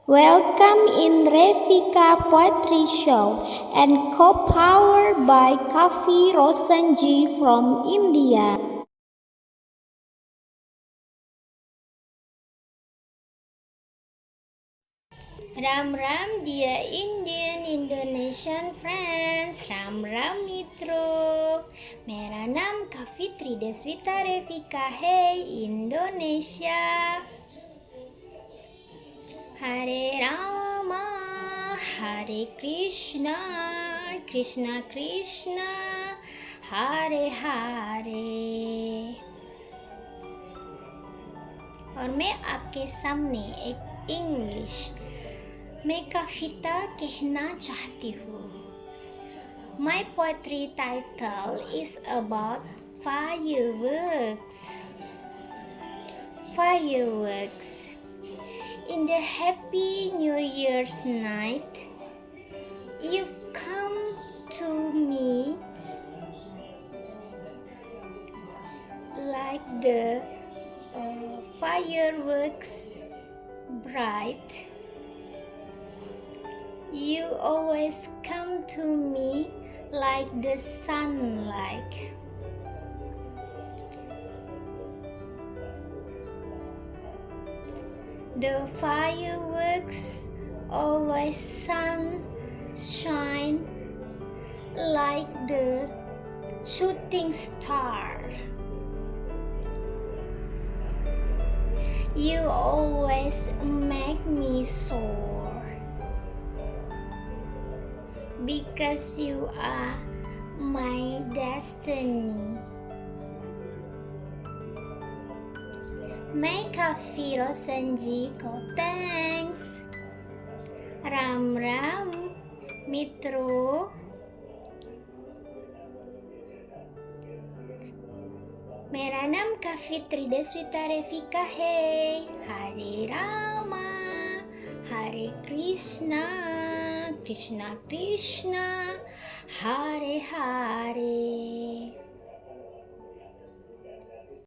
Welcome in Revika Poetry Show and co-powered by Firework.Roshan from India. Ram Ram dear Indian Indonesian friends, Ram Ram Mitro. मेरा नाम Kafitri Deswita Revika, hey Indonesia. Hare Rama, Hare Krishna, Krishna Krishna, Hare Hare. और मैं आपके सामने एक English मैं कविता कहना चाहती हूँ. My poetry title is about fireworks. Fireworks. In the happy New Year's night, you come to me like the fireworks bright. You always come to me like the sunlight. The fireworks always shine like the shooting star. You always make me soar because you are my destiny. मैं काफी रोशन जी को thanks. Ram Ram मित्रों. मेरा नाम काफित्री देस्विता रेविका है. हरे रामा हरे कृष्णा कृष्णा कृष्णा हरे हरे.